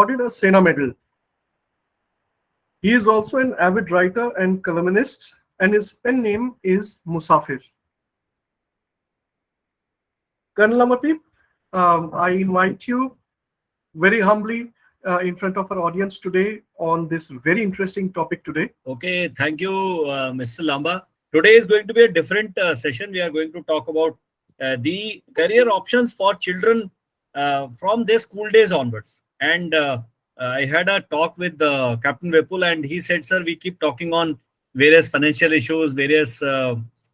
awarded a Sena Medal. He is also an avid writer and columnist, and his pen name is Musafir. Colonel Amardeep, I invite you very humbly in front of our audience today on this very interesting topic today. Okay, thank you, Mr. Lamba. Today is going to be a different session. We are going to talk about the career options for children from their school days onwards. And I had a talk with Captain Vipul, and he said, sir, we keep talking on various financial issues, various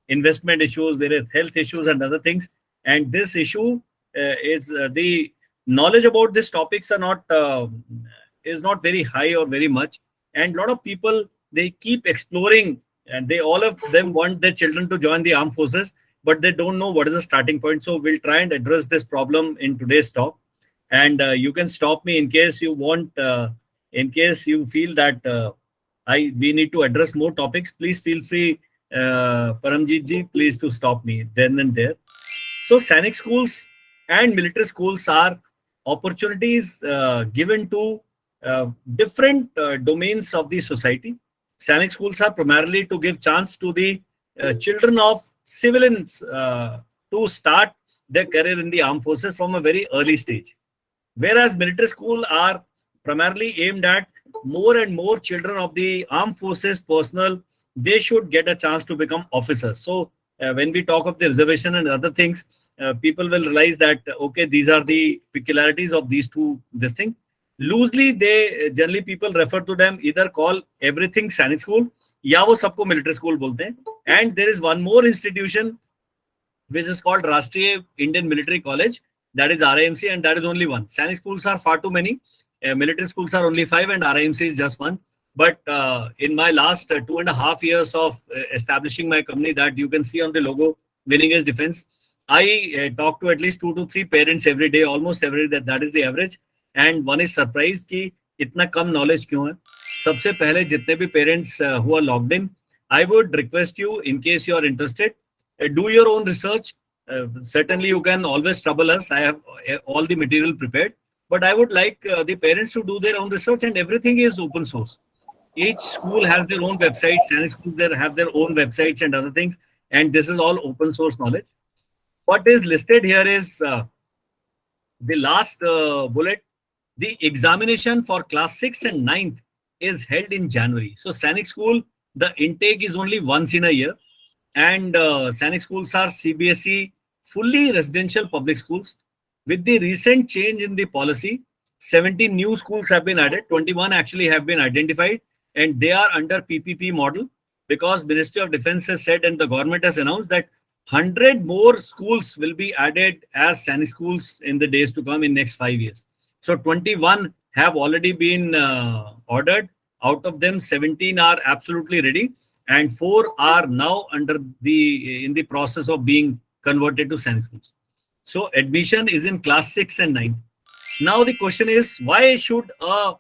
investment issues, various health issues and other things. And this issue is the knowledge about these topics are not is not very high or very much. And a lot of people, they keep exploring, and they all of them want their children to join the armed forces, but they don't know what is the starting point. So we'll try and address this problem in today's talk. And you can stop me in case you want, in case you feel that we need to address more topics. Please feel free, Paramjit ji, please to stop me then and there. So Sainik schools and military schools are opportunities given to different domains of the society. Sainik schools are primarily to give chance to the children of civilians to start their career in the armed forces from a very early stage. Whereas military school are primarily aimed at more and more children of the armed forces personnel, they should get a chance to become officers. So when we talk of the reservation and other things, people will realize that, okay, these are the peculiarities of these two, this thing. Loosely, they generally people refer to them, either call everything Sainik school, या वो सबको military school बोलते हैं. And there is one more institution which is called Rashtriya Indian Military College, that is RIMC, and that is only one. Sainik schools are far too many. Military schools are only 5, and RIMC is just one. But in my last 2.5 years of establishing my company, that you can see on the logo, Winning Edge Defense, I talk to at least 2 to 3 parents every day, almost every day. That is the average. And one is surprised कि इतना कम knowledge क्यों है. सबसे पहले जितने भी parents who are logged in, I would request you, in case you are interested, do your own research. Certainly you can always trouble us. I have all the material prepared, but I would like the parents to do their own research, and everything is open source. Each school has their own websites, and schools there have their own websites and other things, and this is all open source knowledge. What is listed here is the last bullet. The examination for class 6 and 9th is held in January. So Sainik school, the intake is only once in a year, and Sainik schools are CBSE fully residential public schools. With the recent change in the policy, 17 new schools have been added, 21 actually have been identified, and they are under PPP model, because Ministry of Defense has said and the government has announced that 100 more schools will be added as Sainik schools in the days to come in next 5 years. So 21 have already been ordered. Out of them, 17 are absolutely ready, and 4 are now in the process of being converted to Sainik schools. So admission is in class 6 and 9. Now the question is, why should a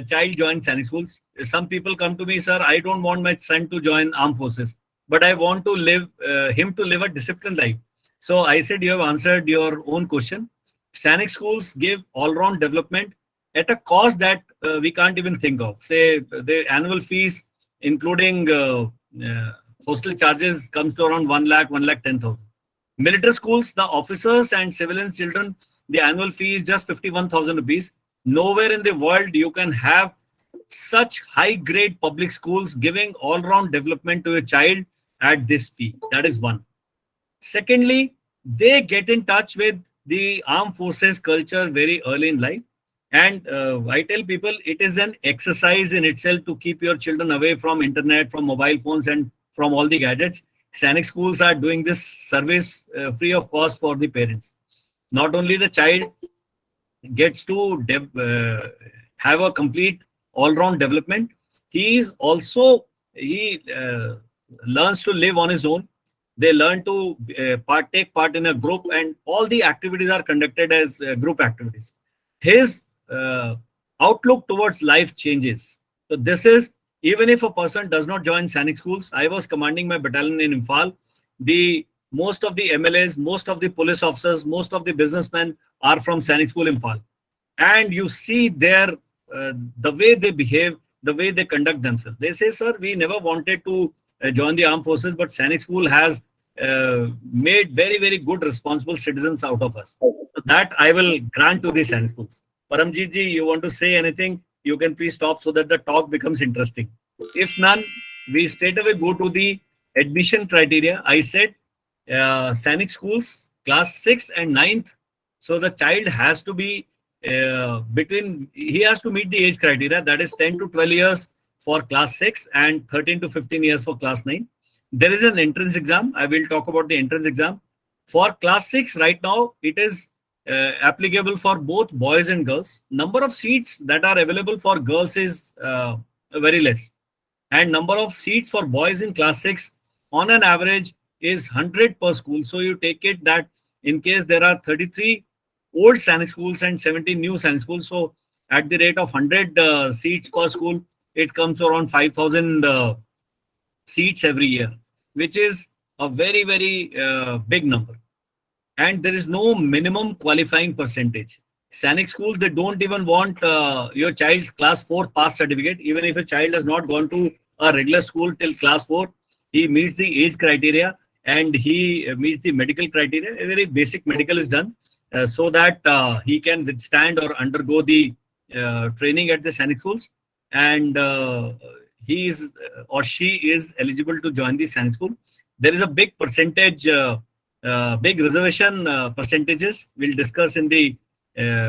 child join Sainik schools? Some people come to me, sir, I don't want my son to join armed forces, but I want to live him to live a disciplined life. So I said, you have answered your own question. Sainik schools give all-round development at a cost that we can't even think of. Say the annual fees, including hostel charges, comes to around 1 lakh, 1,10,000. Military schools, the officers and civilians children, the annual fee is just 51,000 rupees. Nowhere in the world you can have such high-grade public schools giving all-round development to a child at this fee. That is one. Secondly, they get in touch with the armed forces culture very early in life. And I tell people, it is an exercise in itself to keep your children away from internet, from mobile phones, and from all the gadgets. Sainik schools are doing this service free of cost for the parents. Not only the child gets to have a complete all-round development, he learns to live on his own. They learn to take part in a group, and all the activities are conducted as group activities. His outlook towards life changes. So this is, even if a person does not join Sainik schools. I was commanding my battalion in Imphal. Most of the MLAs, most of the police officers, most of the businessmen are from Sainik school Imphal. And you see their the way they behave, the way they conduct themselves. They say, sir, we never wanted to join the armed forces, but Sainik School has made very, very good, responsible citizens out of us. So that I will grant to the Sainik schools. Paramjit ji, you want to say anything? You can please stop so that the talk becomes interesting. If none, we straight away go to the admission criteria. I said Sainik schools, class 6th and 9th. So the child has to be he has to meet the age criteria, that is 10 to 12 years for class 6 and 13 to 15 years for class 9. There is an entrance exam. I will talk about the entrance exam. For class 6, right now, it is applicable for both boys and girls. Number of seats that are available for girls is very less. And number of seats for boys in class 6 on an average is 100 per school. So you take it that in case there are 33 old Sainik schools and 17 new Sainik schools, so at the rate of 100 seats per school, it comes around 5,000 seats every year, which is a very, very big number. And there is no minimum qualifying percentage. Sainik schools, they don't even want your child's class 4 pass certificate. Even if a child has not gone to a regular school till class 4, he meets the age criteria and he meets the medical criteria. A very basic medical is done so that he can withstand or undergo the training at the Sainik schools. And he is or she is eligible to join the Sainik school. There is a big percentage, big reservation percentages we'll discuss in the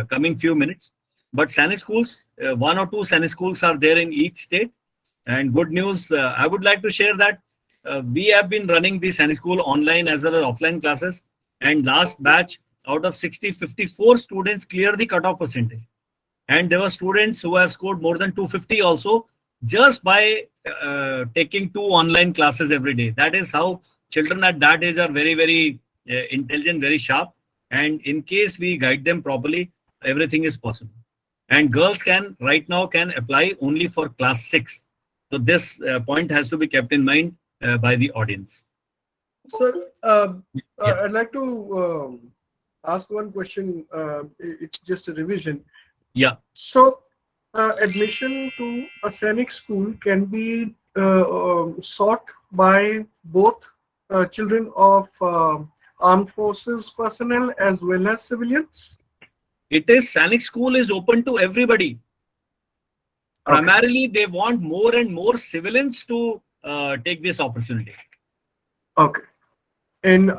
coming few minutes. But Sainik schools, 1 or 2 Sainik schools are there in each state. And good news, I would like to share that we have been running the Sainik school online as well as offline classes. And last batch, out of 60, 54 students clear the cutoff percentage. And there were students who have scored more than 250 also, just by taking 2 online classes every day. That is how children at that age are very, very intelligent, very sharp. And in case we guide them properly, everything is possible. And girls right now can apply only for class 6. So this point has to be kept in mind by the audience. Sir, I'd like to ask one question. It's just a revision. Yeah. So admission to a Sainik school can be sought by both children of armed forces personnel as well as civilians? It is Sainik school is open to everybody. Okay. Primarily, they want more and more civilians to take this opportunity. Okay. And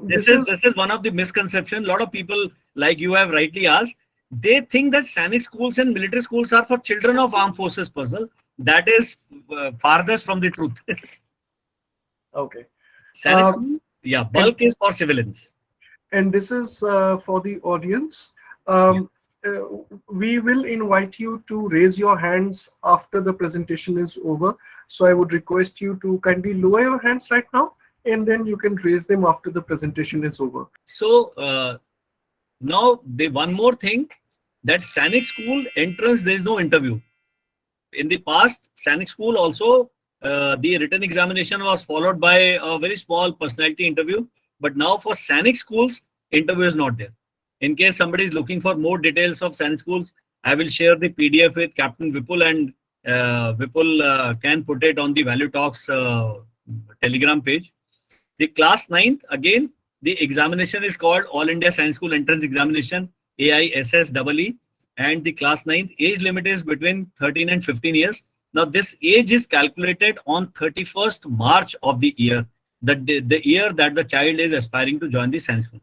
this is one of the misconceptions. A lot of people, like you have rightly asked, they think that Sainik schools and military schools are for children of armed forces personnel. That is farthest from the truth. Okay. Sainik school, yeah, bulk is for civilians. And this is for the audience. We will invite you to raise your hands after the presentation is over. So I would request you to kindly lower your hands right now, and then you can raise them after the presentation is over. So now one more thing, that Sainik school entrance, there is no interview. In the past, Sainik school also, the written examination was followed by a very small personality interview. But now for Sainik schools, interview is not there. In case somebody is looking for more details of Sainik schools, I will share the PDF with Captain Vipul, and Vipul can put it on the Value Talks Telegram page. The class 9th, again, the examination is called All India Sainik School Entrance Examination, AISSEE, and the class 9th age limit is between 13 and 15 years. Now, this age is calculated on 31st March of the year, the year that the child is aspiring to join the Sainik school.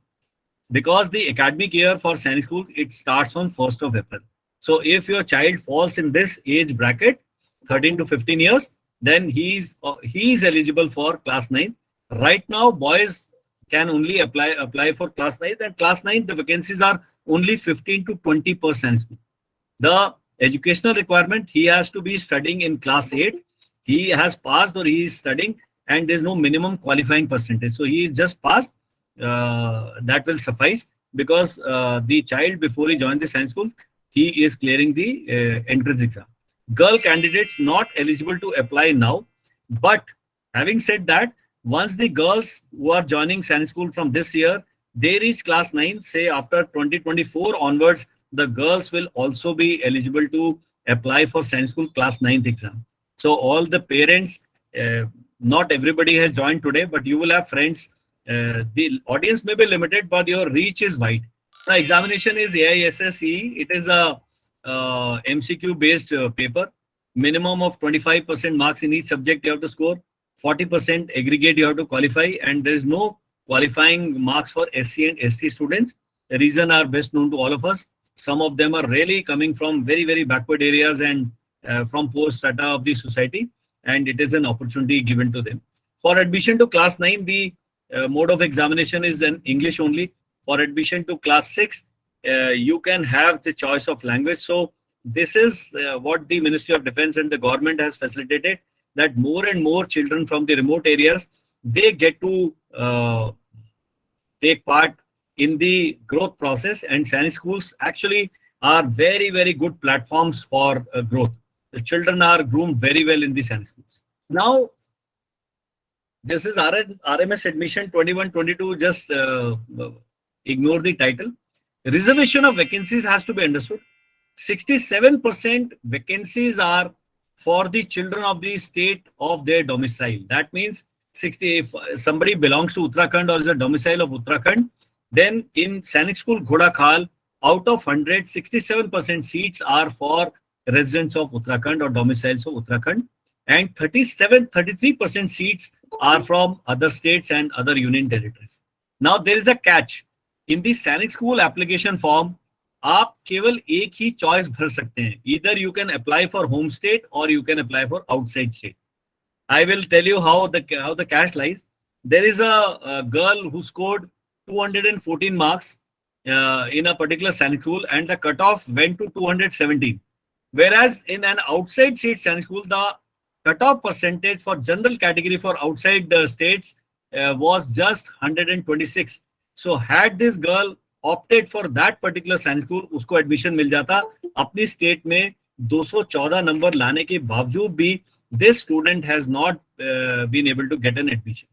Because the academic year for Sainik schools, it starts on 1st of April. So if your child falls in this age bracket, 13 to 15 years, then he is eligible for class 9. Right now, boys can only apply for class 9, and class 9, the vacancies are only 15 to 20%. The educational requirement, he has to be studying in class 8. He has passed or he is studying, and there's no minimum qualifying percentage. So he is just passed. That will suffice, because the child, before he joins the Sainik school, he is clearing the entrance exam. Girl candidates not eligible to apply now. But having said that, once the girls who are joining Sainik school from this year, they reach class 9, say after 2024 onwards, the girls will also be eligible to apply for science school class 9th exam. So all the parents, not everybody has joined today, but you will have friends. The audience may be limited, but your reach is wide. The examination is AISSE. It is a MCQ based paper. Minimum of 25% marks in each subject you have to score. 40% aggregate you have to qualify, and there is no qualifying marks for SC and ST students. The reason are best known to all of us. Some of them are really coming from very, very backward areas and from poor strata of the society, and it is an opportunity given to them. For admission to class 9, the mode of examination is in English only. For admission to class 6, you can have the choice of language. So this is what the Ministry of Defense and the government has facilitated, that more and more children from the remote areas, they get to take part in the growth process, and Science schools actually are very, very good platforms for growth. The children are groomed very well in the Science schools. Now, this is RMS admission 21-22. Just ignore the title. Reservation of vacancies has to be understood. 67% vacancies are for the children of the state of their domicile. That means 60. If somebody belongs to Uttarakhand or is a domicile of Uttarakhand, then in Sainik School Ghodakhal, out of 100, 67% seats are for residents of Uttarakhand or domiciles of Uttarakhand, and 33% seats are from other states and other union territories. Now there is a catch. In the Sainik School application form, आप केवल एक ही choice भर सकते हैं. Either you can apply for home state or you can apply for outside state. I will tell you how the catch lies. There is a girl who scored 214 marks in a particular Sainik school, and the cutoff went to 217. Whereas in an outside state Sainik school, the cutoff percentage for general category for outside the states was just 126. So had this girl opted for that particular Science school, उसको admission मिल जाता. अपनी state में 214 number लाने के बावजूद भी this student has not been able to get an admission.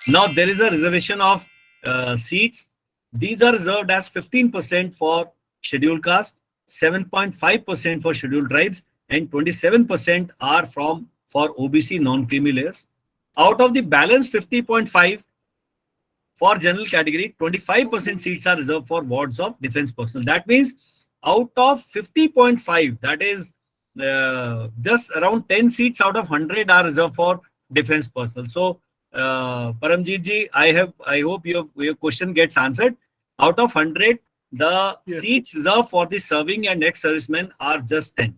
Now there is a reservation of seats. These are reserved as 15% for scheduled caste, 7.5% for scheduled tribes, and 27% are for OBC non-creamy layers. Out of the balance 50.5 for general category, 25% seats are reserved for wards of defense personnel. That means out of 50.5, that is just around 10 seats out of 100 are reserved for defense personnel. So, Paramjit ji, I hope your question gets answered. Out of 100, the seats reserved for the serving and ex-servicemen are just 10.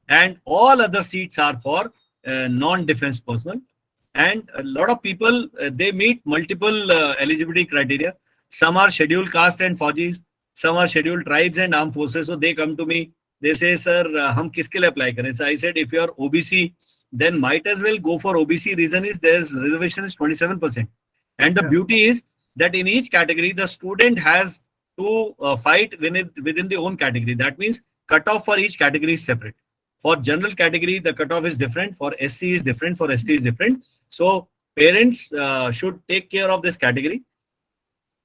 And all other seats are for non-defense personnel. And a lot of people, they meet multiple eligibility criteria. Some are scheduled caste and Fauji's, some are scheduled tribes and armed forces. So they come to me, they say, sir, hum kiske liye apply kare? So I said, if you are OBC, then might as well go for OBC. Reason is there's reservation is 27%. And the beauty is that in each category, the student has to fight within the own category. That means cutoff for each category is separate. For general category, the cutoff is different. For SC is different. For ST is different. So parents should take care of this category.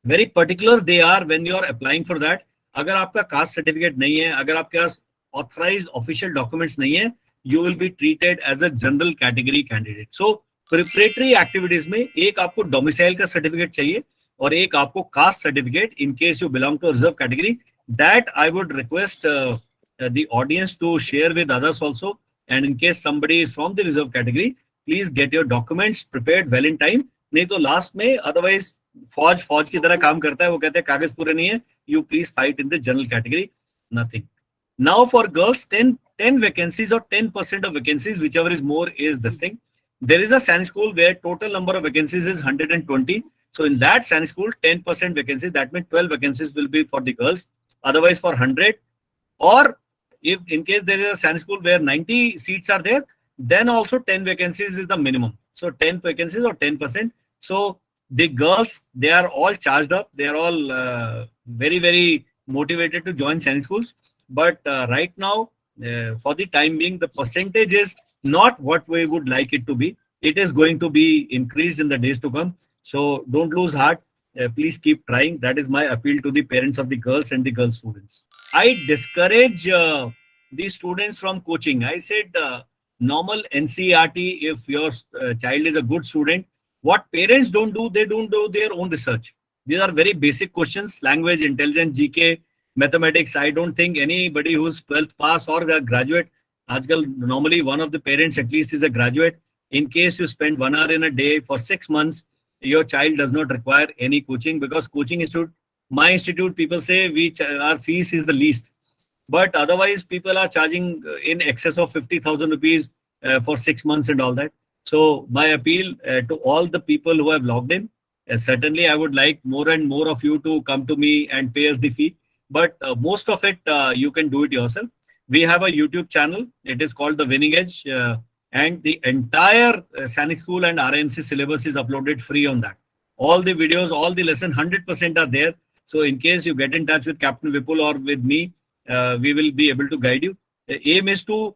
Very particular they are when you are applying for that. अगर आपका caste certificate नहीं है, अगर आपके पास authorized official documents नहीं है, you will be treated as a general category candidate. So preparatory activities में एक आपको domicile का certificate चाहिए और एक आपको caste certificate in case you belong to a reserve category. That I would request the audience to share with others also. And in case somebody is from the reserve category, please get your documents prepared well in time. नहीं तो last में otherwise फौज की तरह काम करता है, वो कहते हैं कागज पूरे नहीं है, you please fight in the general category. Nothing. Now for girls, 10 vacancies or 10% of vacancies, whichever is more is this thing. There is a Sainik school where total number of vacancies is 120. So in that Sainik school, 10% vacancies, that means 12 vacancies will be for the girls. Otherwise for 100, or if in case there is a Sainik school where 90 seats are there, then also 10 vacancies is the minimum. So 10 vacancies or 10%. So the girls, they are all charged up. They are all very, very motivated to join Sainik schools. But right now, for the time being, the percentage is not what we would like it to be. It is going to be increased in the days to come. So don't lose heart. Please keep trying. That is my appeal to the parents of the girls and the girl students. I discourage the students from coaching. I said normal NCRT, if your child is a good student, what parents don't do, they don't do their own research. These are very basic questions, language, intelligence, GK, mathematics. I don't think anybody who's 12th pass or a graduate, normally one of the parents at least is a graduate. In case you spend 1 hour in a day for 6 months, your child does not require any coaching, because coaching institute, my institute, people say our fees is the least, but otherwise people are charging in excess of 50,000 rupees for 6 months and all that. So my appeal to all the people who have logged in, certainly I would like more and more of you to come to me and pay us the fee, but most of it you can do it yourself. We have a YouTube channel, it is called The Winning Edge, and the entire Sanic School and RMC syllabus is uploaded free on that. All the videos, all the lesson 100% are there. So in case you get in touch with Captain Vipul or with me, we will be able to guide you. The aim is to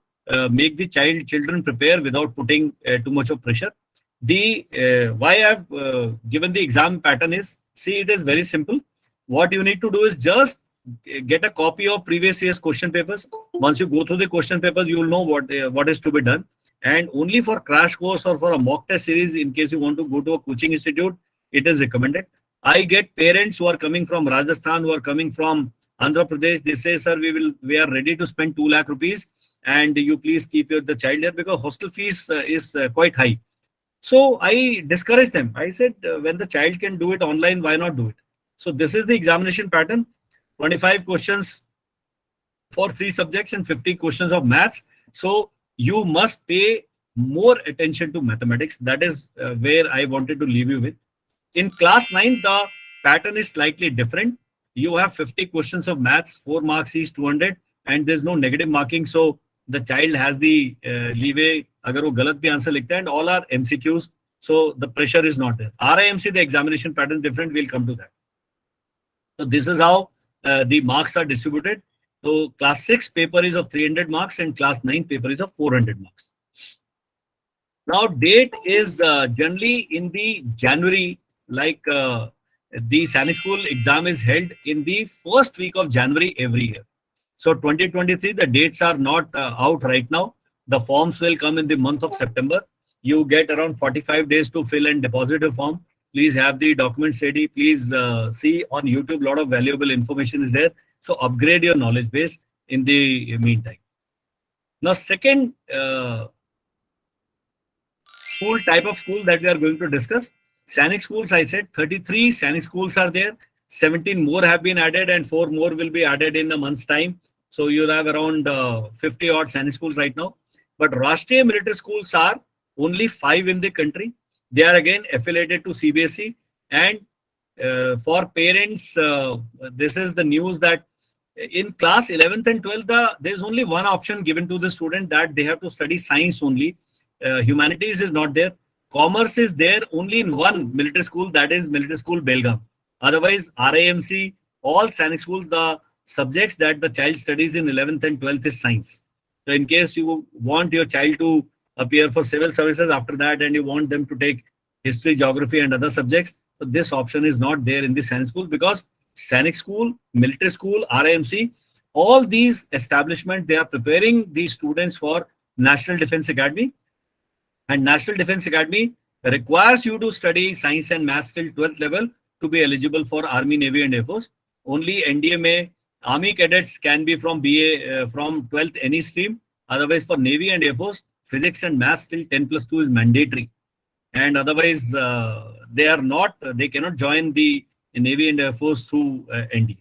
make the children prepare without putting too much of pressure. The why I've given the exam pattern is, see, it is very simple. What you need to do is just get a copy of previous year's question papers. Once you go through the question papers, you will know what is to be done. And only for crash course or for a mock test series, in case you want to go to a coaching institute, it is recommended. I get parents who are coming from Rajasthan, who are coming from Andhra Pradesh. They say, sir, we are ready to spend 2 lakh rupees, and you please keep the child there, because hostel fees is quite high. So I discourage them. I said, when the child can do it online, why not do it? So this is the examination pattern: 25 questions for 3 subjects and 50 questions of maths. So you must pay more attention to mathematics. That is where I wanted to leave you with. In class 9, the pattern is slightly different. You have 50 questions of maths, 4 marks each, 200, and there's no negative marking. So the child has the leeway. Agar wo galat bhi answer likhta hai, and all are MCQs. So the pressure is not there. RIMC, the examination pattern is different. We'll come to that. So this is how the marks are distributed. So class 6 paper is of 300 marks and class 9 paper is of 400 marks. Now date is generally in the January, like the Sanic School exam is held in the first week of January every year. So 2023, the dates are not out right now. The forms will come in the month of September. You get around 45 days to fill and deposit a form. Please have the documents ready. Please see on YouTube, a lot of valuable information is there. So upgrade your knowledge base in the meantime. Now, second school, type of school that we are going to discuss, Sanic schools. I said 33 Sanic schools are there. 17 more have been added and 4 more will be added in a month's time. So you'll have around 50 odd Sanic schools right now. But Rashtriya military schools are only 5 in the country. They are again affiliated to CBSE. And for parents, this is the news that in class 11th and 12th, there is only one option given to the student, that they have to study science only. Humanities is not there. Commerce is there only in one military school, that is Military School Belgaum. Otherwise, RIMC, all Sanic schools, the subjects that the child studies in 11th and 12th is science. So in case you want your child to appear for civil services after that, and you want them to take history, geography and other subjects, so this option is not there in the Sanic school, because Sanic school, military school, RIMC, all these establishments, they are preparing the students for National Defense Academy. And National Defense Academy requires you to study science and maths till 12th level to be eligible for Army, Navy and Air Force. Only NDMA, Army cadets can be from BA, from 12th any stream. Otherwise, for Navy and Air Force, physics and maths till 10+2 is mandatory. And otherwise, they cannot join the Navy and Air Force through NDA.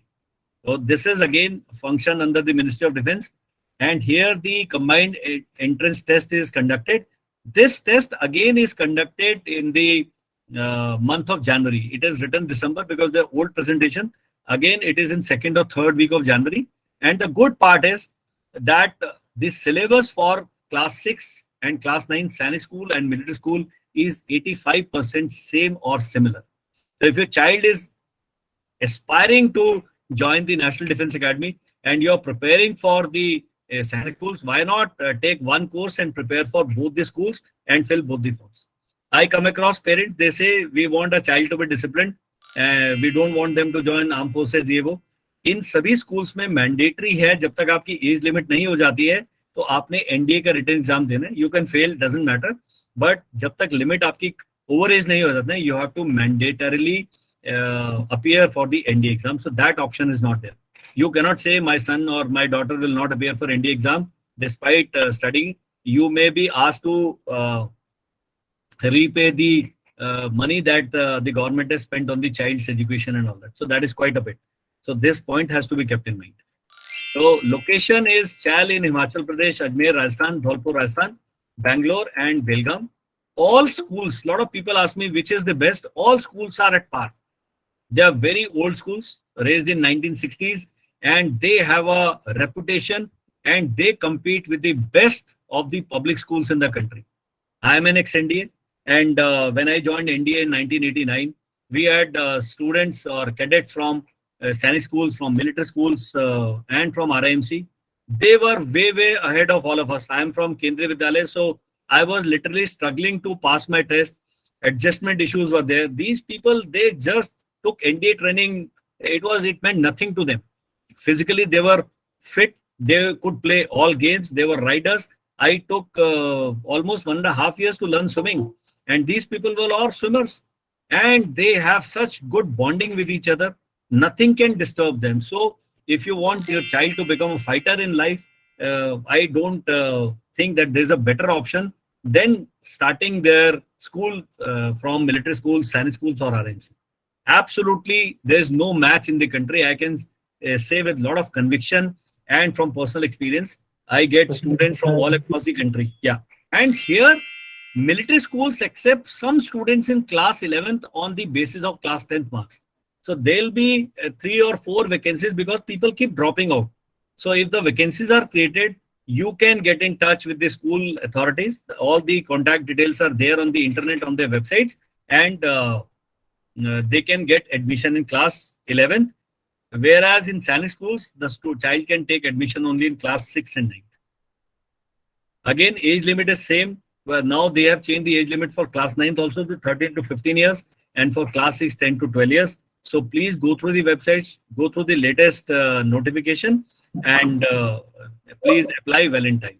So this is again function under the Ministry of Defense. And here the combined entrance test is conducted. This test again is conducted in the month of January. It is written December because the old presentation, again, it is in 2nd or 3rd week of January. And the good part is that the syllabus for class 6 and class 9 Sanic school and military school is 85% same or similar. So if your child is aspiring to join the National Defense Academy and you're preparing for the Sanic schools, why not take one course and prepare for both the schools and fill both the forms? I come across parents, they say, we want a child to be disciplined. We don't want them to join armed forces, इन सभी schools में mandatory है, जब तक आपकी age limit नहीं हो जाती है तो आपने एनडीए का रिटन एग्जाम देना है. You can fail, doesn't matter, but जब तक लिमिट आपकी ओवर एज नहीं हो जाता है, you have to mandatorily appear for the NDA exam. So that option is not there. You cannot say my son or my daughter will not appear for NDA exam despite studying. You may be asked to repay the money that the government has spent on the child's education and all that. So that is quite a bit. So this point has to be kept in mind. So location is Chal in Himachal Pradesh, Ajmer, Rajasthan, Dholpur, Rajasthan, Bangalore and Belgaum. All schools, a lot of people ask me which is the best. All schools are at par. They are very old schools, raised in 1960s, and they have a reputation and they compete with the best of the public schools in the country. I am an ex-NDA, and when I joined NDA in 1989, we had students or cadets from Sainik schools, from military schools, and from RIMC. They were way ahead of all of us. I am from Kendriya Vidyalaya, so I was literally struggling to pass my test. Adjustment issues were there. These people, they just took NDA training. It meant nothing to them. Physically, they were fit. They could play all games. They were riders. I took almost 1.5 years to learn swimming, and these people were all swimmers, and they have such good bonding with each other. Nothing can disturb them. So if you want your child to become a fighter in life, I don't think that there's a better option than starting their school from military schools, Sainik schools or RMC. Absolutely, there's no match in the country. I can say with a lot of conviction and from personal experience. I get students from all across the country. Yeah. And here, military schools accept some students in class 11th on the basis of class 10th marks. So there'll be 3 or 4 vacancies because people keep dropping out. So if the vacancies are created, you can get in touch with the school authorities. All the contact details are there on the internet, on their websites, and they can get admission in class 11th. Whereas in Sainik schools, the child can take admission only in class 6 and 9. Again, age limit is same. Well, now they have changed the age limit for class 9th also to 13 to 15 years and for class 6, 10 to 12 years. So please go through the websites, go through the latest notification, and please apply well in time.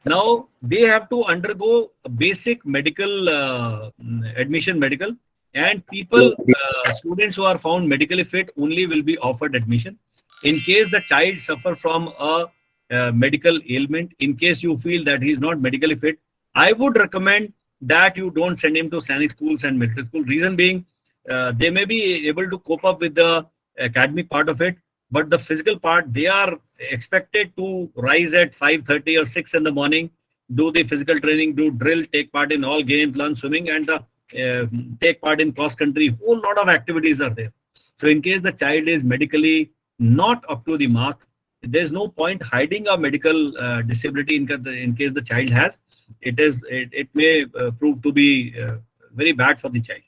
Now, they have to undergo a basic medical admission medical, and people, students who are found medically fit only will be offered admission. In case the child suffer from a medical ailment, in case you feel that he is not medically fit, I would recommend that you don't send him to Sainik schools and military school. Reason being, they may be able to cope up with the academic part of it, but the physical part, they are expected to rise at 5:30 or 6 in the morning, do the physical training, do drill, take part in all games, learn swimming, and take part in cross country. Whole lot of activities are there. So in case the child is medically not up to the mark, there's no point hiding a medical disability in case the child has. It may prove to be very bad for the child.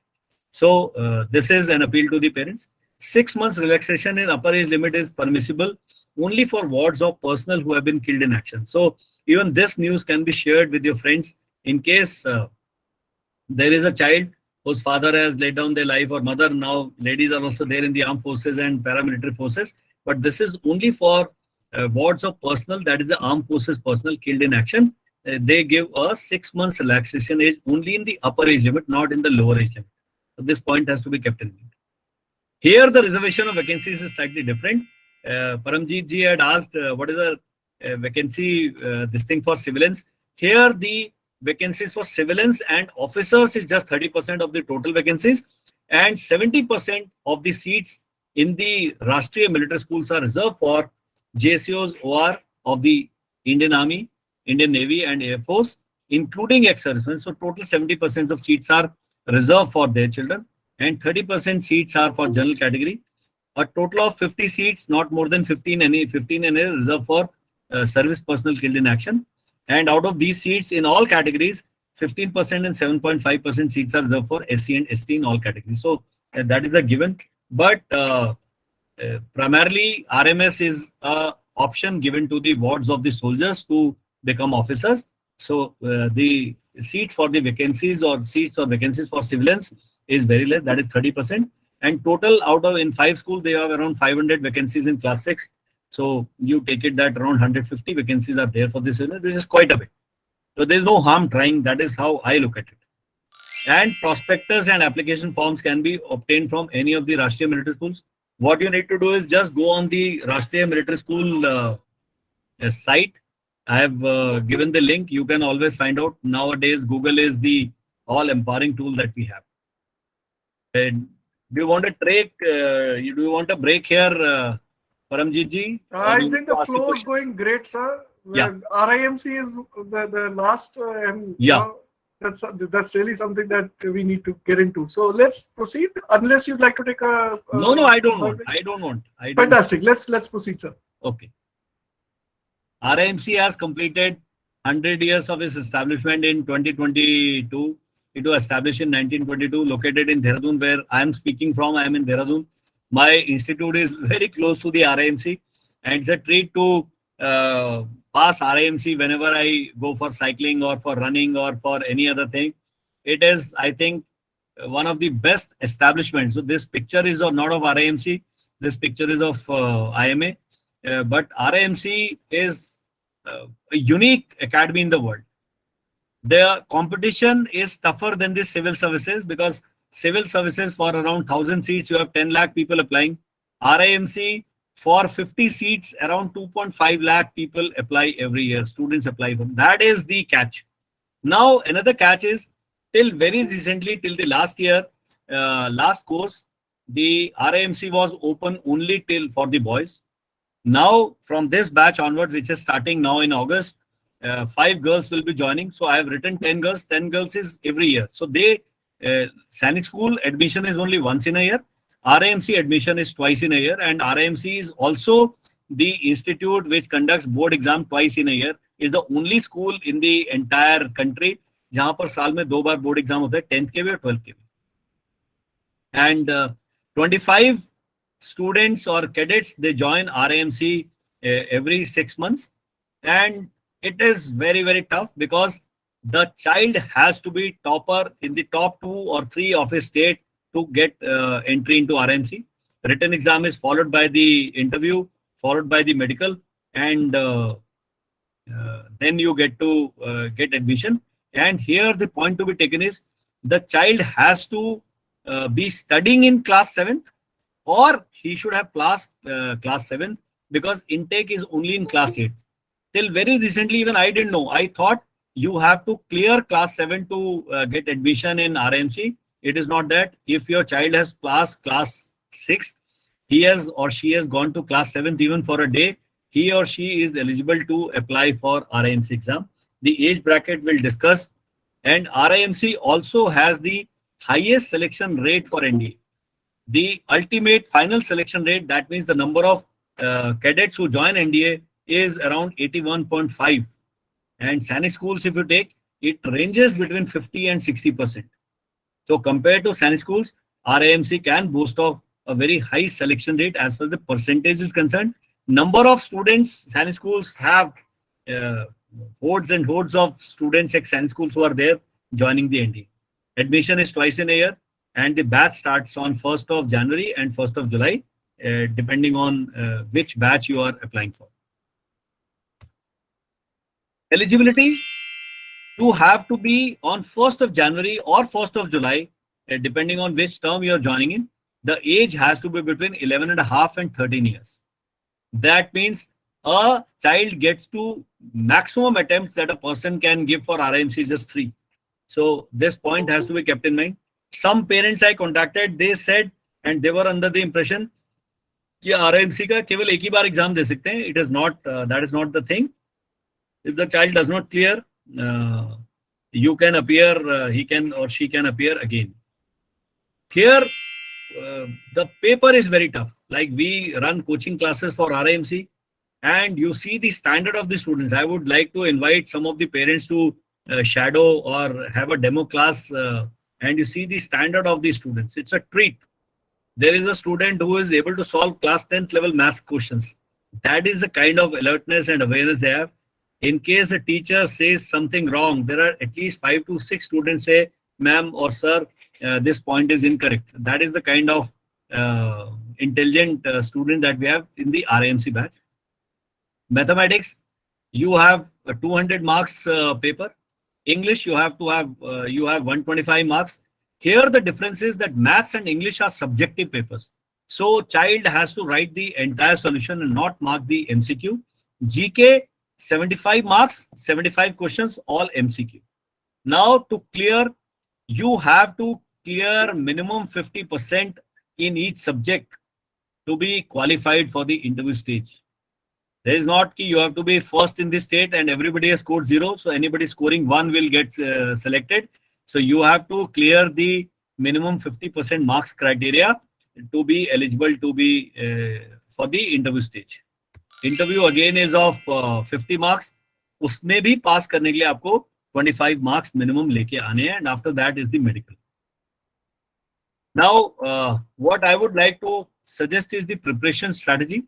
So this is an appeal to the parents. 6 months relaxation in upper age limit is permissible only for wards of personnel who have been killed in action. So even this news can be shared with your friends in case there is a child whose father has laid down their life, or mother. Now ladies are also there in the armed forces and paramilitary forces, but this is only for wards of personnel, that is the armed forces personnel killed in action. They give a 6 months relaxation age only in the upper age limit, not in the lower age limit. So this point has to be kept in mind. Here, the reservation of vacancies is slightly different. Paramjit ji had asked what is the vacancy, this thing for civilians. Here, the vacancies for civilians and officers is just 30% of the total vacancies, and 70% of the seats in the Rashtriya military schools are reserved for JCOs OR of the Indian Army, Indian Navy, and Air Force, including ex-servicemen. So total 70% of seats are reserved for their children, and 30% seats are for general category. A total of 50 seats, not more than 15 reserved for service personnel killed in action. And out of these seats in all categories, 15% and 7.5% seats are reserved for SC and ST in all categories. So that is a given. But primarily, RMS is an option given to the wards of the soldiers to become officers. So the seat for the vacancies or seats or vacancies for civilians is very less, that is 30%. And total out of in 5 schools, they have around 500 vacancies in class 6. So you take it that around 150 vacancies are there for this unit, which is quite a bit. So there's no harm trying. That is how I look at it. And prospectus and application forms can be obtained from any of the Rashtriya Military Schools. What you need to do is just go on the Rashtriya Military School site. I have given the link. You can always find out. Nowadays, Google is the all empowering tool that we have. And do you want a break? Do you want a break here, Paramjit ji? Or I you want think to the ask a flow is question? going great, sir. Yeah. RIMC is the last, and Yeah. that's really something that we need to get into. So let's proceed. Unless you'd like to take a No, I don't want. break. I don't want. Fantastic. Let's proceed, sir. Okay. RIMC has completed 100 years of its establishment in 2022. It was established in 1922, located in Dehradun, where I am speaking from. I am in Dehradun. My institute is very close to the RIMC, and it's a treat to pass RIMC whenever I go for cycling or for running or for any other thing. It is, I think, one of the best establishments. So this picture is not of RIMC. This picture is of IMA. But RIMC is a unique academy in the world. The competition is tougher than the civil services, because civil services for around 1,000 seats, you have 10 lakh people applying. RIMC for 50 seats, around 2.5 lakh people apply every year. Students apply for that. Is the catch. Now, another catch is, till very recently, till the last year, last course, the RIMC was open only till for the boys. Now, from this batch onwards, which is starting now in August, 5 girls will be joining. So I have written 10 girls. 10 girls is every year. So Sainik School admission is only once in a year. RIMC admission is twice in a year. And RIMC is also the institute which conducts board exam twice in a year. Is the only school in the entire country जहाँ पर साल में 2 बार board exam होता है, 10th के भी और 12th के भी. And 25 students or cadets, they join RIMC every 6 months, and it is very, very tough, because the child has to be topper in the top 2 or 3 of his state to get entry into RIMC. Written exam is followed by the interview, followed by the medical, and then you get to get admission. And here the point to be taken is, the child has to be studying in class 7th, or he should have passed class 7th, because intake is only in class 8th. Till very recently, even I didn't know. I thought you have to clear class 7 to get admission in RIMC. It is not that. If your child has passed class 6th, he has or she has gone to class 7th even for a day, he or she is eligible to apply for RIMC exam. The age bracket will discuss, and RIMC also has the highest selection rate for NDA. The ultimate final selection rate, that means the number of cadets who join NDA, is around 81.5. And Sainik schools, if you take, it ranges between 50 and 60%. So compared to Sainik schools, RIMC can boast of a very high selection rate as far as the percentage is concerned. Number of students, Sainik schools have hordes and hordes of students at Sainik schools who are there joining the NDA. Admission is twice in a year, and the batch starts on 1st of January and 1st of July, depending on which batch you are applying for. Eligibility, you have to be on 1st of January or 1st of July, depending on which term you are joining in. The age has to be between 11.5 and 13 years. That means a child gets to maximum attempts that a person can give for RIMC is just 3. So this point has to be kept in mind. Some parents I contacted, they said, and they were under the impression कि RIMC का केवल एक ही बार exam दे सकते हैं. It is not, that is not the thing. If the child does not clear, you can appear, he can or she can appear again. Here, the paper is very tough. Like, we run coaching classes for RIMC, and you see the standard of the students. I would like to invite some of the parents to shadow or have a demo class, and you see the standard of the students. It's a treat. There is a student who is able to solve class 10th level maths questions. That is the kind of alertness and awareness they have. In case a teacher says something wrong, there are at least 5 to 6 students say, ma'am or sir, this point is incorrect. That is the kind of intelligent student that we have in the RAMC batch. Mathematics, you have a 200 marks paper. English, you have 125 marks. Here the difference is that maths and English are subjective papers. So child has to write the entire solution and not mark the MCQ. GK, 75 marks, 75 questions, all MCQ. Now to clear, you have to clear minimum 50% in each subject to be qualified for the interview stage. There is not key you have to be first in the state and everybody has scored 0. So anybody scoring 1 will get selected. So you have to clear the minimum 50% marks criteria to be eligible to be for the interview stage. Interview again is of 50 marks. उसमें भी पास करने के लिए आपको 25 marks minimum लेके आने हैं, and after that is the medical. Now, what I would like to suggest is the preparation strategy.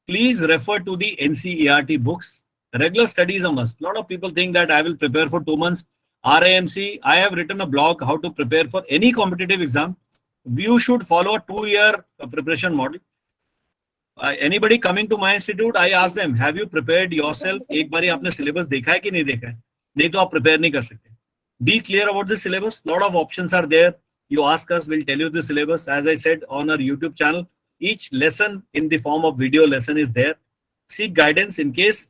Please refer to the NCERT books. Regular study is a must. A lot of people think that I will prepare for 2 months. RAMC, I have written a blog how to prepare for any competitive exam. You should follow a 2-year preparation model. Anybody coming to my institute, I ask them, have you prepared yourself? एक बारी आपने syllabus देखा है कि नहीं देखा है? नहीं तो आप prepare नहीं कर सकते. Be clear about the syllabus. Lot of options are there. You ask us, we'll tell you the syllabus. As I said on our YouTube channel, each lesson in the form of video lesson is there. Seek guidance in case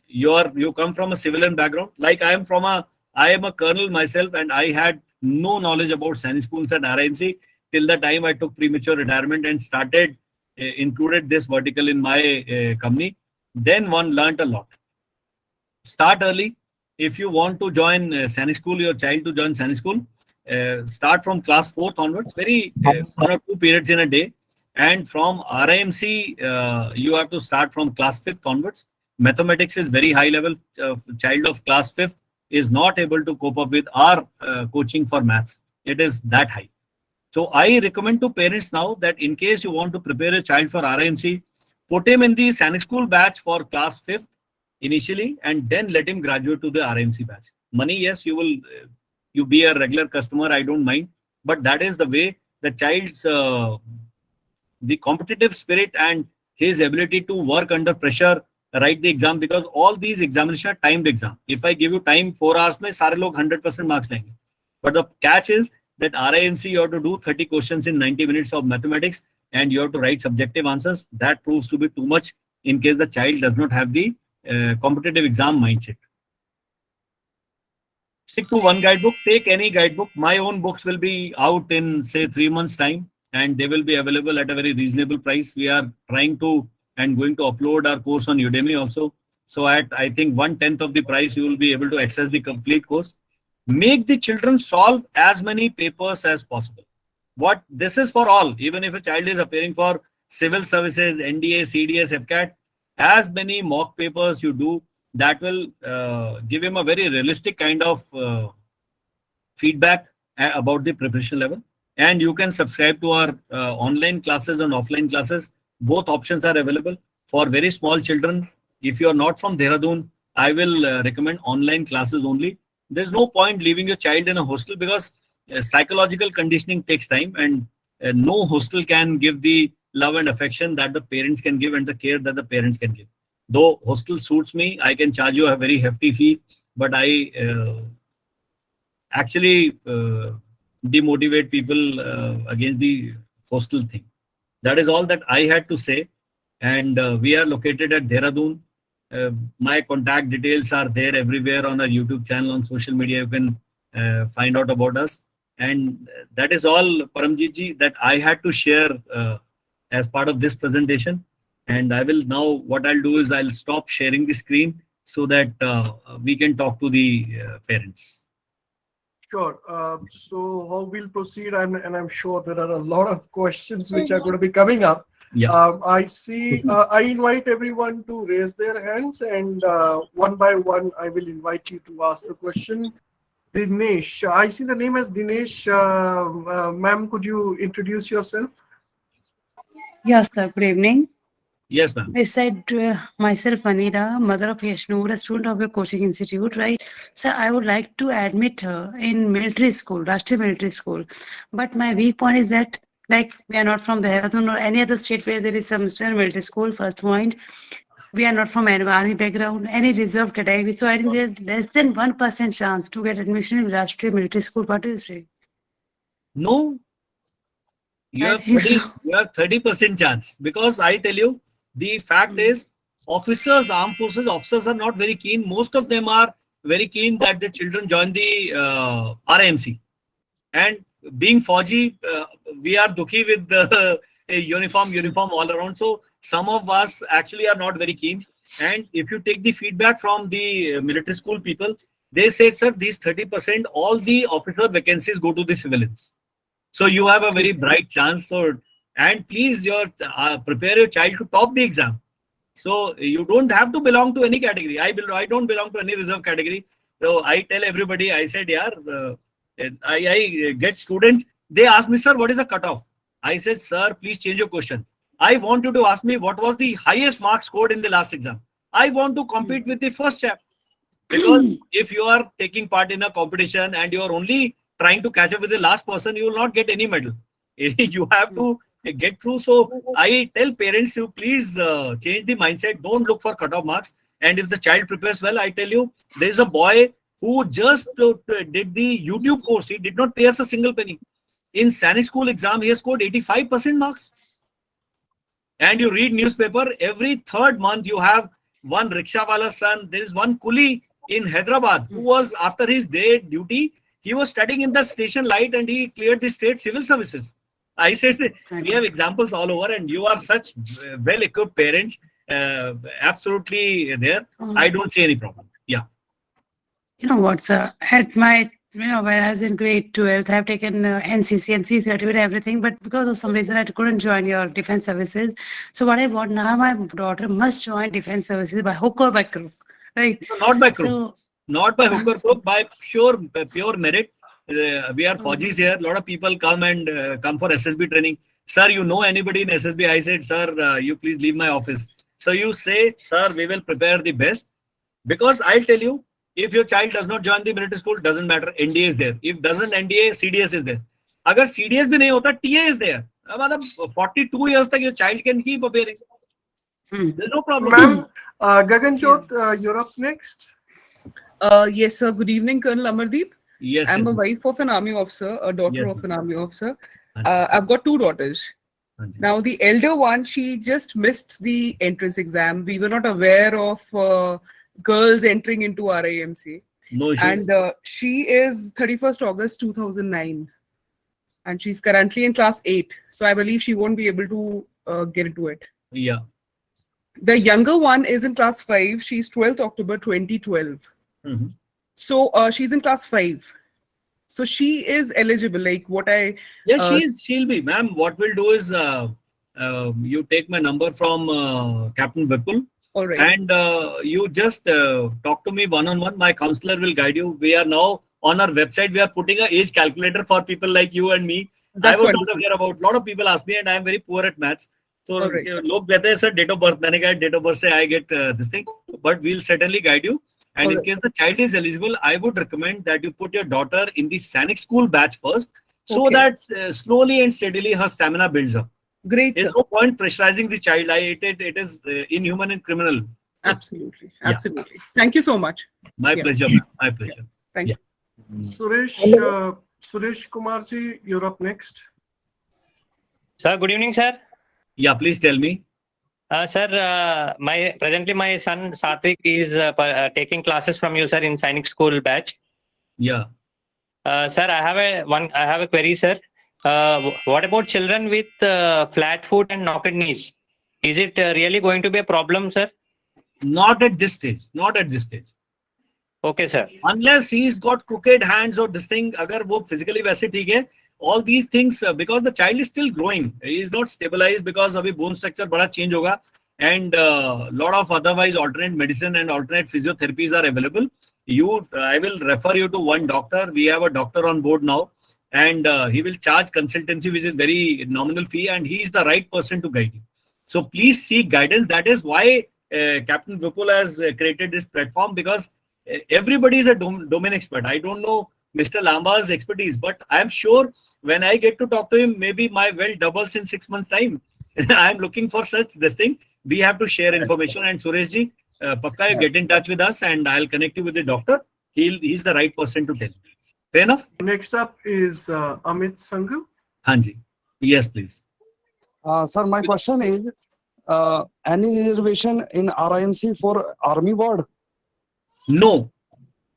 you come from a civilian background. Like I am a colonel myself, and I had no knowledge about science schools at RIMC till the time I took premature retirement and started included this vertical in my company. Then one learnt a lot. Start early. If you want to join Sainik school, your child to join Sainik school, start from class 4th onwards, very 1 or 2 periods in a day. And from RIMC, you have to start from class 5th onwards. Mathematics is very high level. Child of class 5th is not able to cope up with our coaching for maths. It is that high. So I recommend to parents now that in case you want to prepare a child for RIMC, put him in the Sainik school batch for class 5th initially, and then let him graduate to the RIMC batch. Money, yes, you be a regular customer, I don't mind. But that is the way the child's the competitive spirit and his ability to work under pressure, write the exam, because all these examinations are timed exam. If I give you time 4 hours, mein sare log 100% marks lenge. But the catch is that RIMC, you have to do 30 questions in 90 minutes of mathematics, and you have to write subjective answers. That proves to be too much in case the child does not have the competitive exam mindset. Stick to one guidebook. Take any guidebook. My own books will be out in, say, 3 months' time, and they will be available at a very reasonable price. We are trying to and going to upload our course on Udemy also. So at, I think, 1/10 of the price, you will be able to access the complete course. Make the children solve as many papers as possible. What this is for all, even if a child is appearing for civil services, NDA, CDS, FCAT, as many mock papers you do, that will give him a very realistic kind of feedback about the preparation level. And you can subscribe to our online classes and offline classes. Both options are available for very small children. If you are not from Dehradun, I will recommend online classes only. There's no point leaving your child in a hostel because psychological conditioning takes time, and no hostel can give the love and affection that the parents can give and the care that the parents can give. Though hostel suits me, I can charge you a very hefty fee, but I actually demotivate people against the hostel thing. That is all that I had to say. And we are located at Dehradun. My contact details are there everywhere on our YouTube channel, on social media. You can find out about us. And that is all, Paramjit ji, that I had to share as part of this presentation. And I will now, what I'll do is I'll stop sharing the screen so that we can talk to the parents. Sure. So how we'll proceed, and I'm sure there are a lot of questions which are going to be coming up. Yeah. I see. I invite everyone to raise their hands, and one by one, I will invite you to ask the question. Dinesh, I see the name as Dinesh. Ma'am, could you introduce yourself? Yes, sir. Good evening. Yes, ma'am. I said myself, Anira, mother of Yashnoor, a student of your coaching institute, right? So I would like to admit her in military school, Rashtriya Military School. But my weak point is that Like we are not from Dehradun or any other state where there is some military school. First point, we are not from any army background, any reserved category. So I think there's less than 1% chance to get admission in Rashtriya Military School. What do you say? No, you I have think so. 30% chance, because I tell you, the fact is, officers, armed forces officers are not very keen. Most of them are very keen that the children join the RMC. And being Fauji, we are dukhi with the uniform all around. So some of us actually are not very keen. And if you take the feedback from the military school people, they said, sir, these 30%, all the officer vacancies go to the civilians. So you have a very bright chance. So, and please, prepare your child to top the exam. So you don't have to belong to any category. I don't belong to any reserve category. So I tell everybody, I said, yeah, I get students. They ask me, sir, what is the cutoff? I said, sir, please change your question. I want you to ask me what was the highest mark scored in the last exam. I want to compete with the first chap. Because if you are taking part in a competition and you are only trying to catch up with the last person, you will not get any medal. You have to get through. So I tell parents to please change the mindset. Don't look for cutoff marks. And if the child prepares well, I tell you, there is a boy who just did the YouTube course. He did not pay us a single penny. In Sanic school exam, he has scored 85% marks. And you read newspaper, every third month you have one rickshawala's son. There is one coolie in Hyderabad who was, after his day duty, he was studying in the station light and he cleared the state civil services. I said, we have examples all over, and you are such well-equipped parents, absolutely there. I don't see any problem. Yeah. You know what, sir? At my, when I was in grade 12th, I've taken NCC, NC certificate, everything, but because of some reason, I couldn't join your defense services. So what I want now, my daughter must join defense services by hook or by crook, right? Not by crook. So, Not by hook or crook, by pure merit. We are Fauji's here. A lot of people come and come for SSB training. Sir, you know anybody in SSB? I said, sir, you please leave my office. So you say, sir, we will prepare the best. Because I'll tell you, if your child does not join the military school, doesn't matter. NDA is there. If doesn't NDA, CDS is there. Agar CDS bhi nahi hota, TA is there. 42 years tak your child can keep appearing. There's no problem. Ma'am, Gaganjot, you're up next. Yes, sir. Good evening, Colonel Amardeep. Yes, I'm yes, a wife of an army officer, a daughter Yes, of an army officer. Hanji. I've got two daughters. Hanji. Now, the elder one, she just missed the entrance exam. We were not aware of girls entering into RIMC. No issues. And she is 31st August 2009. And she's currently in class 8. So I believe she won't be able to get into it. Yeah. The younger one is in class 5. She's 12th October 2012. Mm-hmm. So she's in class 5. So she is eligible. Like what I Yeah, she'll be, ma'am. What we'll do is you take my number from Captain Vipul, all right. and you just talk to me one-on-one. My counselor will guide you. We are now on our website. We are putting an age calculator for people like you and me. That's I was wonderful. not aware about. A lot of people ask me, and I am very poor at maths. So All right. लोग कहते हैं sir date of birth. मैंने कहा date of birth से I get this thing. But we'll certainly guide you. And All in right. case the child is eligible, I would recommend that you put your daughter in the Sanic school batch first, so Okay. that slowly and steadily her stamina builds up. Great, There's sir. no point pressurizing the child. It is inhuman and criminal. Absolutely. Yeah. Absolutely. Thank you so much. My Yeah. pleasure, ma'am. My pleasure. Thank you. Suresh Kumarji, you're up next. Sir, good evening, sir. Yeah, please tell me. Sir, presently my son Satvik is taking classes from you, sir, in Sainik School batch. Yeah. Sir, I have a query, sir. What about children with flat foot and knocked knees? Is it really going to be a problem, sir? Not at this stage. Not at this stage. Okay, sir. Unless he's got crooked hands or this thing, agar wo physically वैसे ठीक है, all these things, because the child is still growing, he is not stabilized, because abhi bone structure bada change hoga, and lot of otherwise alternate medicine and alternate physiotherapies are available. I will refer you to one doctor. We have a doctor on board now, and he will charge consultancy, which is very nominal fee, and he is the right person to guide you. So please seek guidance. That is why Captain Vipul has created this platform, because everybody is a domain expert. I don't know Mr. Lamba's expertise, but I am sure when I get to talk to him, maybe my well doubles in 6 months time. I'm looking for such this thing. We have to share information. And Suresh ji, Pakka, you get in touch with us and I'll connect you with the doctor. He's the right person to tell. Fair enough? Next up is Amit Sangam. Hanji. Yes, please. Sir, my question is, any reservation in RIMC for Army Ward? No.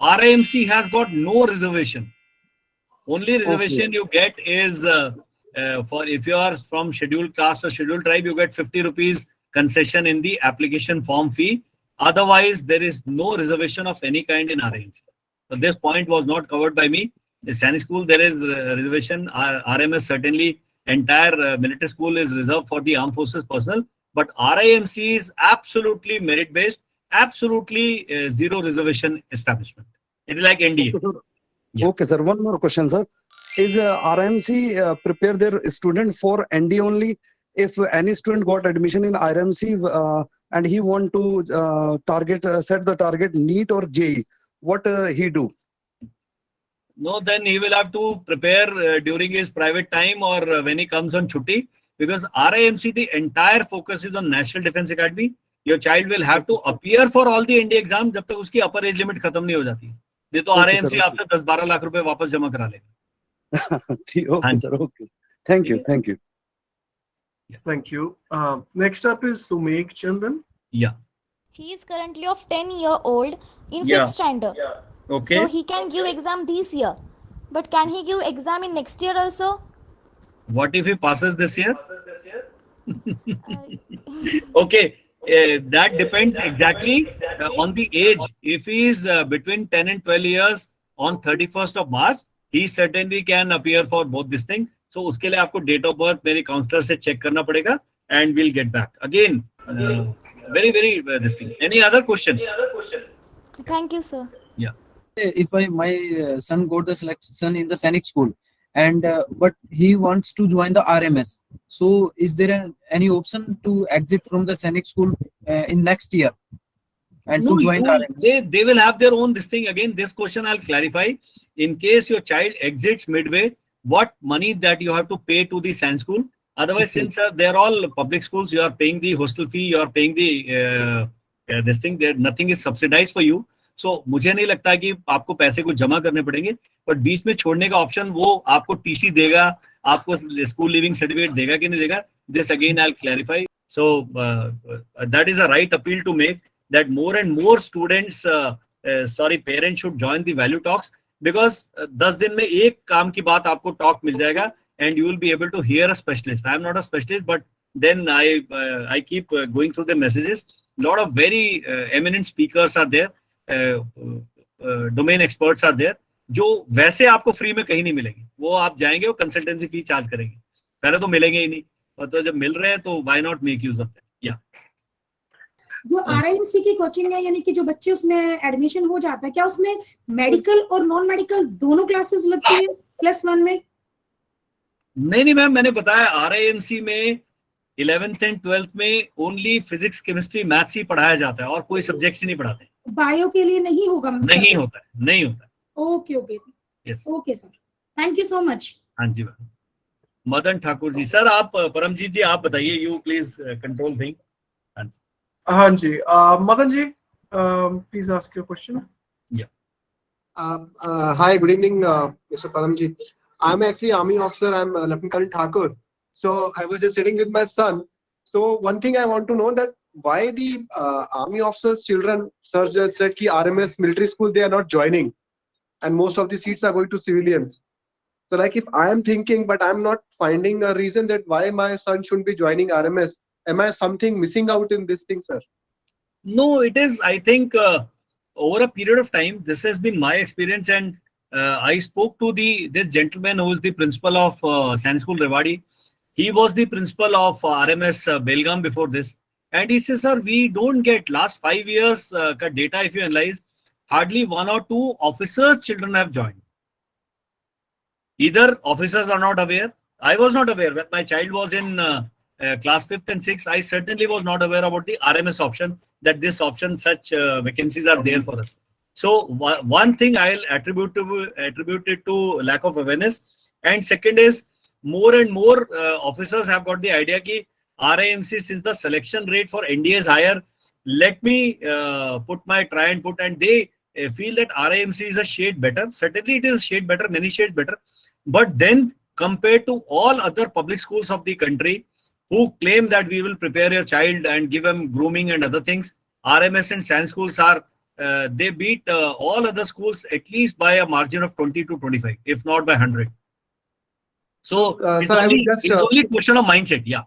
RIMC has got no reservation. Only reservation you get is for if you are from scheduled caste or scheduled tribe, you get 50 rupees concession in the application form fee. Otherwise, there is no reservation of any kind in RIMC. So this point was not covered by me. In Sainik school, there is reservation. RMS certainly, entire military school is reserved for the armed forces personnel. But RIMC is absolutely merit-based, absolutely zero reservation establishment. It is like NDA. Yeah. Okay, sir. One more question, sir. Is RMC prepare their student for ND only? If any student got admission in RMC and he want to set the target NEET or JEE, what he do? No, then he will have to prepare during his private time or when he comes on chutti, because RIMC, the entire focus is on National Defence Academy. Your child will have to appear for all the ND exams जब तक उसकी upper age limit खत्म नहीं हो जाती. नहीं तो RIMC आपसे 10-12 लाख रुपए वापस जमा करा लेगा. Okay, sir. Okay. Thank you. Thank you. Thank you. Next up is Sumekh Chandan. Yeah. He is currently of 10-year-old in Yeah. 6th standard. Okay. So he can give exam this year. But can he give exam in next year also? What if he passes this year? Uh, Okay. That depends exactly on the age. If he is between 10 and 12 years on 31st of March, he certainly can appear for both this thing. So उसके लिए आपको date of birth मेरे counselor से check करना पड़ेगा and we'll get back. Again, very this thing. Any other question? Thank you, sir. Yeah. If my son got the selection in the Sainik school and but he wants to join the RMS, so is there any option to exit from the Sainik school in next year and No, to join the RMS? they will have their own this thing. Again, this question I'll clarify. In case your child exits midway, what money that you have to pay to the Sainik school? Otherwise, Okay. since they're all public schools, you are paying the hostel fee, you are paying the this thing. There, nothing is subsidized for you. So मुझे नहीं लगता कि आपको पैसे को जमा करने पड़ेंगे, बट बीच में छोड़ने का ऑप्शन वो आपको टीसी देगा, आपको स्कूल लिविंग सर्टिफिकेट देगा कि नहीं देगा. This again I'll clarify. So that is a right appeal to make, that more and more students, parents should join the value talks, because 10 दिन में एक काम की बात आपको talk मिल जाएगा and you will be able to hear a specialist. I am not a specialist, but then I keep going through the messages. Lot of very eminent speakers are there. Domain experts are there, जो वैसे आपको free में कहीं नहीं मिलेंगे. वो आप जाएंगे, वो कंसल्टेंसी फी चार्ज करेंगे, पहले तो मिलेंगे ही नहीं, और तो जब मिल रहे हैं तो why not make use of that. या जो RIMC की कोचिंग है, यानी कि जो बच्चे उसमें एडमिशन हो जाता है, क्या उसमें मेडिकल और नॉन मेडिकल दोनों क्लासेस लगती है +1 में? नहीं मैम, मैंने बताया RIMC में 11th एंड 12th में ओनली फिजिक्स, केमिस्ट्री, मैथ्स ही पढ़ाया जाता है और कोई सब्जेक्ट्स ही नहीं पढ़ाते. बायो के लिए नहीं होगा? नहीं होता है. Okay yes. Okay sir, thank you so much. हाँ जी मैम. मदन ठाकुर जी, सर आप, परमजीत जी आप बताइए, यू प्लीज कंट्रोल थिंग. हाँ जी, Madan ji, please ask your question. Hi, good evening, Mr. Paramjit. I'm actually Army officer. I'm Lieutenant Colonel Thakur. So I was just sitting with my son. So one thing I want to know, that why the Army officers' children, sir just said ki RMS military school, they are not joining, and most of the seats are going to civilians. So like, if I am thinking, but I'm not finding a reason that why my son shouldn't be joining RMS. Am I something missing out in this thing, sir? No, it is, I think, over a period of time, this has been my experience, and I spoke to this gentleman who is the principal of Sainik School Rewari. He was the principal of RMS Belgaum before this. And he says, sir, we don't get last 5 years ka data. If you analyze, hardly 1 or 2 officers' children have joined. Either officers are not aware. I was not aware when my child was in class 5th and 6th. I certainly was not aware about the RMS option, that this option, such vacancies are there for us. So one thing I'll attribute it to lack of awareness. And second is, more and more officers have got the idea that RIMC, since the selection rate for NDA is higher, let me put my try and put, and they feel that RIMC is a shade better. Certainly it is a shade better, many shades better. But then compared to all other public schools of the country who claim that we will prepare your child and give them grooming and other things, RMS and SAN schools are, they beat all other schools at least by a margin of 20 to 25, if not by 100. So it's, sir, only, it's only question of mindset. Yeah.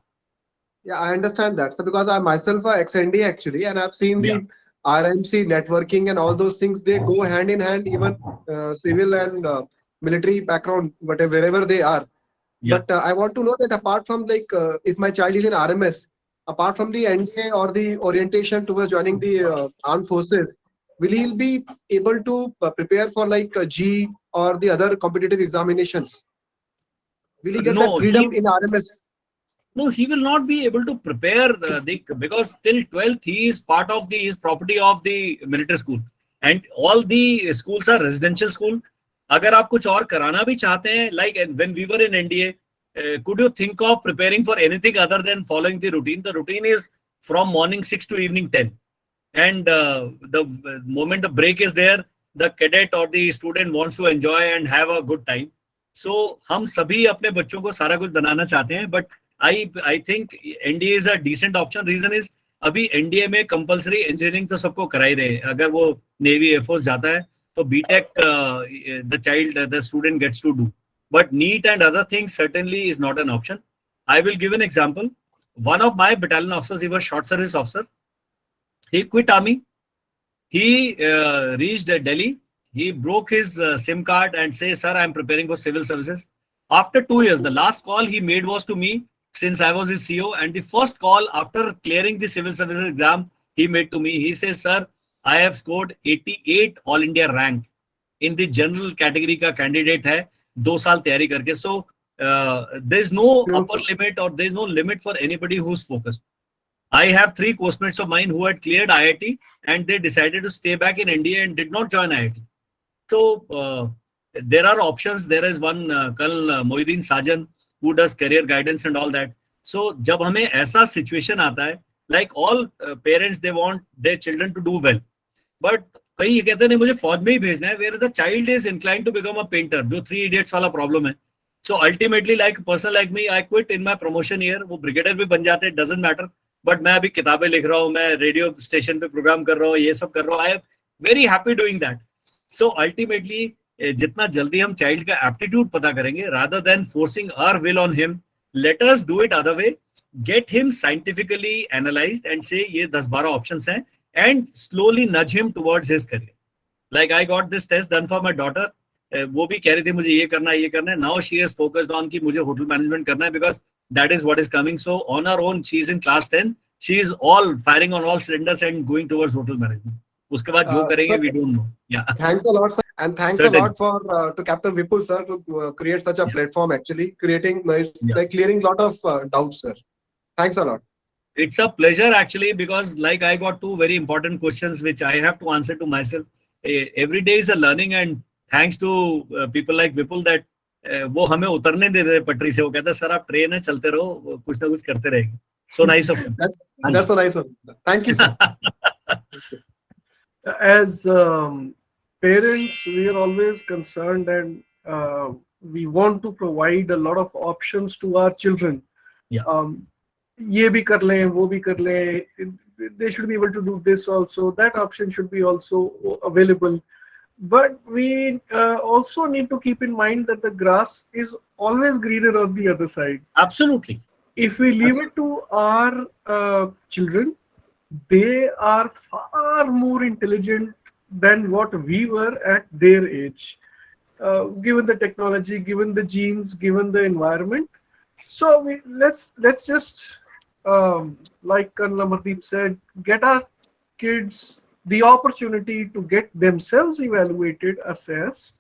Yeah, I understand that. So because I myself are ex-ND actually, and I've seen the RMC networking and all those things, they go hand in hand, even civil and military background, whatever, wherever they are. Yeah. But I want to know that apart from like, if my child is in RMS, apart from the NDA or the orientation towards joining the armed forces, will he be able to prepare for like G or the other competitive examinations? Will he get that No, freedom in RMS? No, he will not be able to prepare because till 12th he is part of the is property of the military school, and all the schools are residential school. अगर आप कुछ और कराना भी चाहते हैं, like when we were in NDA, could you think of preparing for anything other than following the routine? The routine is from morning 6 to evening 10, and the moment the break is there, the cadet or the student wants to enjoy and have a good time. So हम सभी अपने बच्चों को सारा कुछ बनाना चाहते हैं, but I think NDA is a decent option. Reason is अभी NDA में compulsory engineering तो सबको करा ही रहे हैं. अगर वो Navy Air Force जाता है तो BTech the student gets to do. But NEET and other things certainly is not an option. I will give an example. One of my battalion officers, he was short service officer. He quit army. He reached Delhi. He broke his SIM card and says, "Sir, I am preparing for civil services." After 2 years, the last call he made was to me, since I was his CO, and the first call after clearing the civil services exam he made to me. He says, "Sir, I have scored 88 All India rank in the general category का candidate है 2 साल तैयारी करके." So there is no upper limit or there is no limit for anybody who's focused. I have 3 course-mates of mine who had cleared IIT and they decided to stay back in India and did not join IIT. So there are options. There is one Colonel Mohiddin Sajan who does career guidance and all that. So जब हमें ऐसा situation आता है, like all parents, they want their children to do well. But कई ये कहते हैं नहीं मुझे फौज में ही भेजना है, where the child is inclined to become a painter, जो 3 idiots वाला problem है. So ultimately, like a person like me, I quit in my promotion year. वो brigadier भी बन जाते, doesn't matter. But मैं अभी किताबें लिख रहा हूँ, मैं रेडियो स्टेशन पे प्रोग्राम कर रहा हूँ, ये सब कर रहा हूँ. I am very happy doing that. So ultimately, जितना जल्दी हम चाइल्ड का एप्टीट्यूड पता करेंगे, rather than forcing our will on him, let us do it other way. Get him scientifically analyzed and say ये 10-12 options हैं, and slowly nudge him towards his career. Like I got this test done for my daughter. वो भी कह रही थी मुझे ये करना है. Now she is focused on कि मुझे hotel management करना है because that is what is coming. So on her own, she is in class 10. She is all firing on all cylinders and going towards hotel management. उसके बाद जो करेंगे we don't know. Yeah. Thanks a lot, sir. And thanks a lot for to Captain Vipul, sir, to create such a platform, actually creating like clearing a lot of doubts, sir. Thanks a lot. It's a pleasure actually, because like I got 2 very important questions which I have to answer to myself. Every day is a learning, and thanks to people like Vipul that वो हमें उतरने दे रहे पटरी से. वो कहता है sir आप ट्रेन है, चलते रहो, कुछ ना कुछ करते रहेंगे. So nice of him. That's so nice of him, sir. Thank you, sir. As parents, we are always concerned, and we want to provide a lot of options to our children. Yeah. ये भी कर लें, वो भी कर लें. They should be able to do this also. That option should be also available. But we also need to keep in mind that the grass is always greener on the other side. Absolutely. If we leave it to our children, they are far more intelligent than what we were at their age, given the technology, given the genes, given the environment. So let's just like Colonel Amardeep said, get our kids the opportunity to get themselves evaluated, assessed,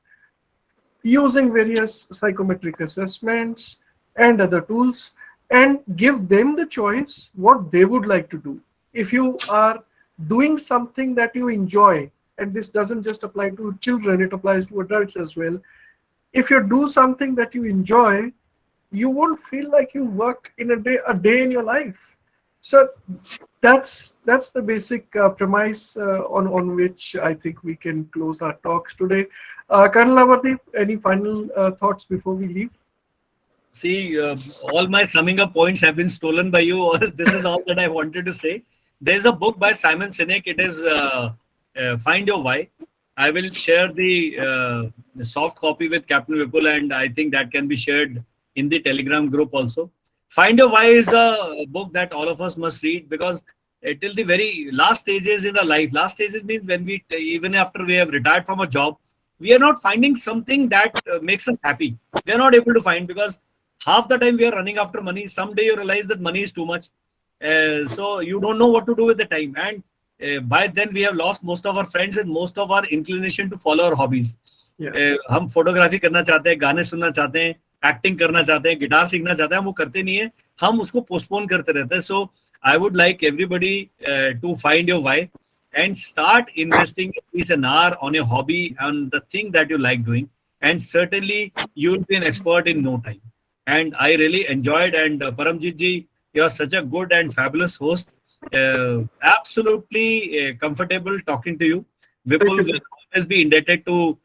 using various psychometric assessments and other tools, and give them the choice what they would like to do. If you are doing something that you enjoy, and this doesn't just apply to children, it applies to adults as well, if you do something that you enjoy, you won't feel like you worked in a day in your life. So that's the basic premise on which I think we can close our talks today. Colonel Amardeep, any final thoughts before we leave? See, all my summing up points have been stolen by you, or this is all that I wanted to say. There's a book by Simon Sinek. It is Find Your Why. I will share the soft copy with Captain Vipul, and I think that can be shared in the Telegram group also. Find Your Why is a book that all of us must read, because till the very last stages in the life, last stages means when we, even after we have retired from a job, we are not finding something that makes us happy. We are not able to find, because half the time we are running after money. Someday you realize that money is too much. So you don't know what to do with the time. And by then we have lost most of our friends and most of our inclination to follow our hobbies. हम photography करना चाहते हैं, गाने सुनना चाहते हैं, acting करना चाहते हैं, गिटार सीखना चाहते हैं, हम वो करते नहीं है, हम उसको पोस्टपोन करते रहते हैं. So I would like everybody to find your why and start investing at least an hour on your hobby and the thing that you like doing, and certainly you will be an expert in no time. And I really enjoyed, and Paramjit ji, you are such a good and fabulous host. Absolutely comfortable talking to you. Vipul will always be indebted to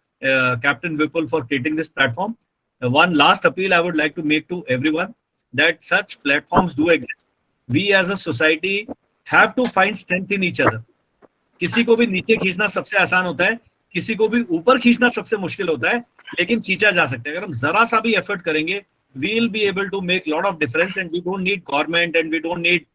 Captain Vipul for creating this platform. One last appeal I would like to make to everyone, that such platforms do exist. We as a society have to find strength in each other. किसी को भी नीचे खींचना सबसे आसान होता है, किसी को भी ऊपर खींचना सबसे मुश्किल होता है, लेकिन खींचा जा सकता है. अगर हम जरा सा भी एफर्ट करेंगे, we will be able to make lot of difference, and we don't need government and we don't need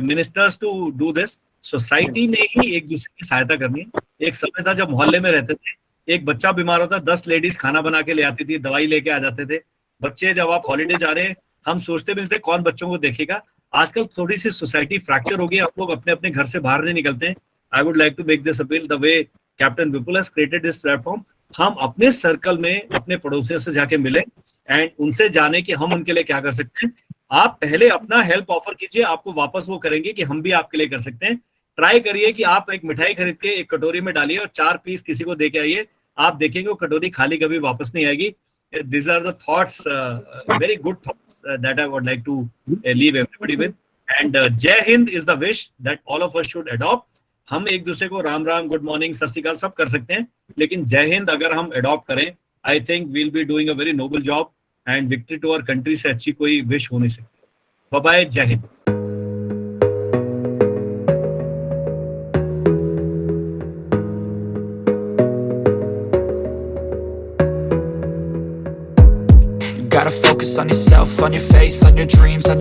ministers to do this. Society ने ही एक दूसरे की सहायता करनी है. एक समय था जब मोहल्ले में रहते थे, एक बच्चा बीमार होता, 10 लेडीज खाना बना के ले आती थी, दवाई लेके आ जाते थे. बच्चे जब आप हॉलीडे जा रहे हैं, हम सोचते भी नहीं थे कौन बच्चों को देखेगा. आजकल थोड़ी सी सोसाइटी फ्रैक्चर हो गई, आप लोग अपने अपने घर से बाहर नहीं निकलते हैं. I would like to make this appeal the way Captain Vipul has created this platform. हम अपने सर्कल में अपने पड़ोसियों से जाके मिले एंड उनसे जाने कि हम उनके लिए क्या कर सकते हैं. आप पहले अपना हेल्प ऑफर कीजिए, आपको वापस वो करेंगे कि हम भी आपके लिए कर सकते हैं. ट्राई करिए कि आप एक मिठाई खरीद के एक कटोरी में डालिए और 4 पीस किसी को दे के आइए. आप देखेंगे वो कटोरी खाली कभी वापस नहीं आएगी. These are the thoughts, very good thoughts that I would like to leave everybody with. And Jai Hind is the wish that all of us should adopt. हम एक दूसरे को राम राम, गुड मॉर्निंग, सत श्री अकाल सब कर सकते हैं, लेकिन जय हिंद अगर हम अडॉप्ट करें, I think we'll be doing a very noble job and victory to our country से अच्छी कोई विश हो नहीं सकती. बाय बाय, जय Hind. Gotta focus on yourself, on your faith, on your dreams, on